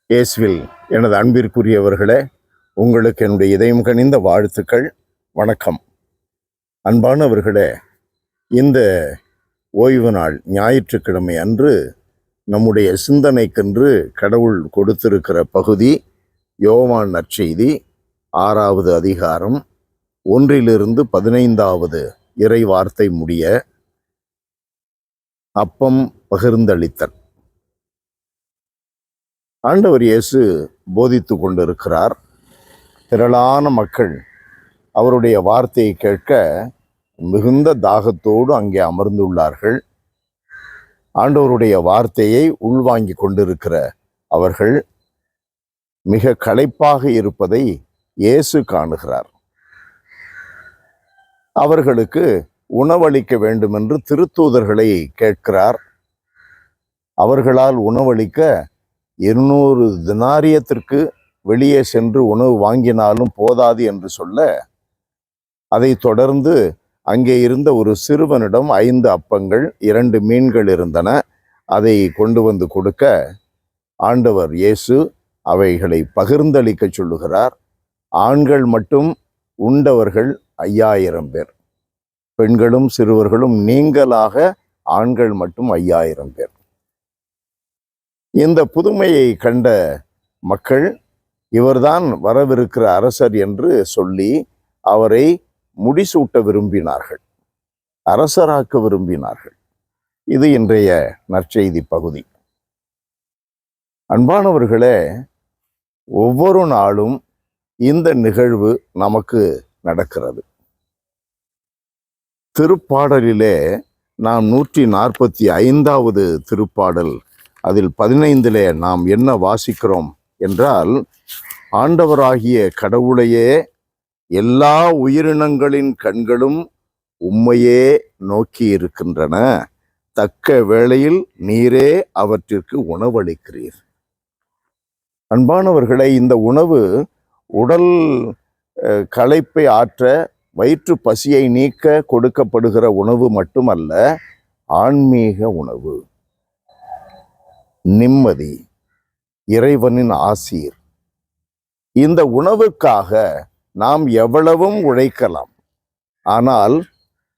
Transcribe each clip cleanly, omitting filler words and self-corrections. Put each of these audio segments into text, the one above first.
இயேசுவில் எனது அன்பிற்குரியவர்களே, உங்களுக்கு என்னுடைய இதயம் கனிந்த வாழ்த்துக்கள். வணக்கம். அன்பானவர்களே, இந்த ஓய்வு நாள் ஞாயிற்றுக்கிழமை அன்று நம்முடைய சிந்தனைக்கென்று கடவுள் கொடுத்திருக்கிற பகுதி யோவான் நற்செய்தி 6வது அதிகாரம் 1 to 15 இறை வார்த்தை முடிய அப்பம் பகிர்ந்தளித்தல். ஆண்டவர் இயேசு போதித்து கொண்டிருக்கிறார். திரளான மக்கள் அவருடைய வார்த்தையை கேட்க மிகுந்த தாகத்தோடு அங்கே அமர்ந்துள்ளார்கள். ஆண்டவருடைய வார்த்தையை உள்வாங்கி கொண்டிருக்கிற அவர்கள் மிக களைப்பாக இருப்பதை இயேசு காணுகிறார். அவர்களுக்கு உணவளிக்க வேண்டும் என்று திருத்தூதர்களை கேட்கிறார். அவர்களால் உணவளிக்க 200 தினாரியத்திற்கு வெளியே சென்று உணவு வாங்கினாலும் போதாது என்று சொல்ல, அதை தொடர்ந்து அங்கே இருந்த ஒரு சிறுவனிடம் 5 அப்பங்கள் 2 மீன்கள் இருந்தன. அதை கொண்டு வந்து கொடுக்க ஆண்டவர் இயேசு அவைகளை பகிர்ந்தளிக்க சொல்லுகிறார். ஆண்கள் மட்டும் உண்டவர்கள் 5000 பேர், பெண்களும் சிறுவர்களும் நீங்களாக ஆண்கள் மட்டும் 5000 பேர். இந்த புதுமையை கண்ட மக்கள் இவர்தான் வரவிருக்கிற அரசர் என்று சொல்லி அவரை முடிசூட்ட விரும்பினார்கள், அரசராக்க விரும்பினார்கள். இது இன்றைய நற்செய்தி பகுதி. அன்பானவர்களே, ஒவ்வொரு நாளும் இந்த நிகழ்வு நமக்கு நடக்கிறது. திருப்பாடலிலே நாம் 145வது திருப்பாடல், அதில் 15 நாம் என்ன வாசிக்கிறோம் என்றால், ஆண்டவராகிய கடவுளையே எல்லா உயிரினங்களின் கண்களும் உம்மையே நோக்கி இருக்கின்றன, தக்க வேளையில் நீரே அவற்றிற்கு உணவளிக்கிறீர். அன்பானவர்களை, இந்த உணவு உடல் களைப்பை ஆற்ற, வயிற்று பசியை நீக்க கொடுக்கப்படுகிற உணவு மட்டுமல்ல, ஆன்மீக உணவு, நிம்மதி, இறைவனின் ஆசீர். இந்த உணவுக்காக நாம் எவ்வளவும் உழைக்கலாம். ஆனால்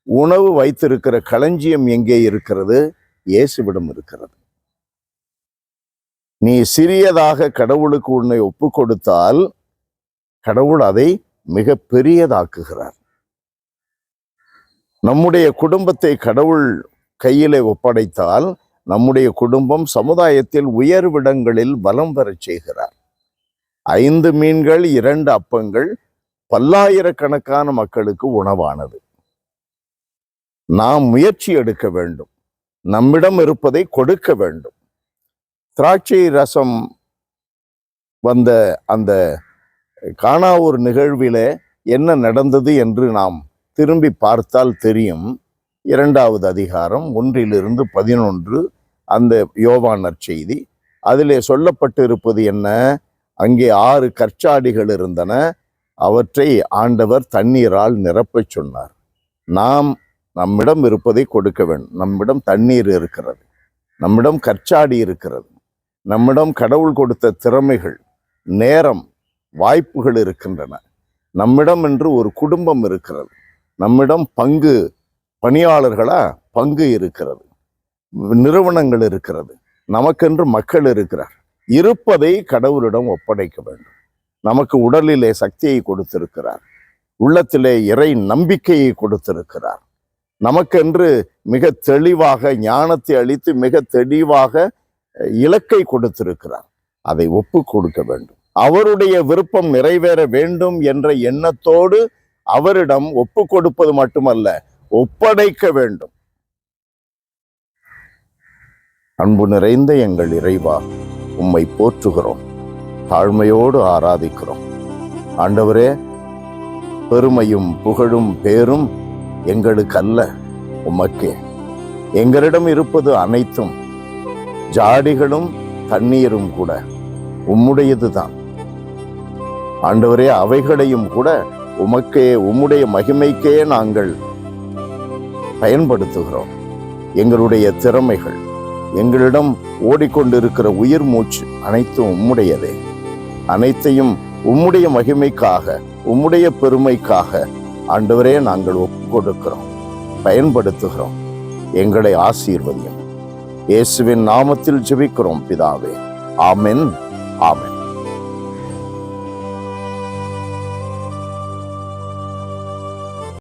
உணவு வைத்திருக்கிற களஞ்சியம் எங்கே இருக்கிறது? இயேசுவிடம் இருக்கிறது. நீ சிறியதாக கடவுளுக்கு உன்னை ஒப்பு கொடுத்தால் கடவுள் அதை மிக பெரியதாக்குகிறார். நம்முடைய குடும்பத்தை கடவுள் கையிலே ஒப்படைத்தால் நம்முடைய குடும்பம் சமுதாயத்தில் உயர்விடங்களில் பலம் பெறச் செய்கிறார். 5 மீன்கள் 2 அப்பங்கள் பல்லாயிரக்கணக்கான மக்களுக்கு உணவானது. நாம் முயற்சி எடுக்க வேண்டும், நம்மிடம் இருப்பதை கொடுக்க வேண்டும். திராட்சை ரசம் வந்த அந்த கானாவூர் நிகழ்விலே என்ன நடந்தது என்று நாம் திரும்பி பார்த்தால் தெரியும். 2வது அதிகாரம் 1 to 11 அந்த யோவான் நற்செய்தி. அதிலே சொல்லப்பட்டு இருப்பது என்ன? அங்கே 6 கற்சாடிகள் இருந்தன. அவற்றை ஆண்டவர் தண்ணீரால் நிரப்பச் சொன்னார். நம்மிடம் இருப்பதை கொடுக்க வேண்டும். நம்மிடம் தண்ணீர் இருக்கிறது, நம்மிடம் கற்சாடி இருக்கிறது, நம்மிடம் கடவுள் கொடுத்த திறமைகள், நேரம், வாய்ப்புகள் இருக்கின்றன. நம்மிடம் என்று ஒரு குடும்பம் இருக்கிறது, நம்மிடம் பங்கு இருக்கிறது, நிறுவனங்கள் இருக்கிறது, நமக்கென்று மக்கள் இருக்கிறார். இருப்பதை கடவுளிடம் ஒப்படைக்க வேண்டும். நமக்கு உடலிலே சக்தியை கொடுத்திருக்கிறார், உள்ளத்திலே இறை நம்பிக்கையை கொடுத்திருக்கிறார். நமக்கென்று மிக தெளிவாக ஞானத்தை அளித்து மிக தெளிவாக இலக்கை கொடுத்திருக்கிறார். அதை ஒப்பு கொடுக்க வேண்டும். அவருடைய விருப்பம் நிறைவேற வேண்டும் என்ற எண்ணத்தோடு அவரிடம் ஒப்பு கொடுப்பது மட்டுமல்ல, ஒப்படைக்க வேண்டும். அன்பு நிறைந்த எங்கள் இறைவா, உம்மை போற்றுகிறோம், தாழ்மையோடு ஆராதிக்கிறோம். ஆண்டவரே, பெருமையும் புகழும் பேரும் எங்களுக்கு அல்ல, உமக்கே. எங்களிடம் இருப்பது அனைத்தும், ஜாடிகளும் தண்ணீரும் கூட உம்முடையதுதான். ஆண்டவரே, அவைகளையும் கூட உமக்கே, உம்முடைய மகிமைக்கே நாங்கள் பயன்படுத்துகிறோம். எங்களுடைய திறமைகள், எங்களிடம் ஓடிக்கொண்டிருக்கிற உயிர் மூச்சு அனைத்தும் உம்முடையதே. அனைத்தையும் உம்முடைய மகிமைக்காக, உம்முடைய பெருமைக்காக ஆண்டவரே நாங்கள் ஒப்பு கொடுக்கிறோம், பயன்படுத்துகிறோம். எங்களை ஆசீர்வதியும். இயேசுவின் நாமத்தில் ஜெபிக்கிறோம் பிதாவே. ஆமென், ஆமென்.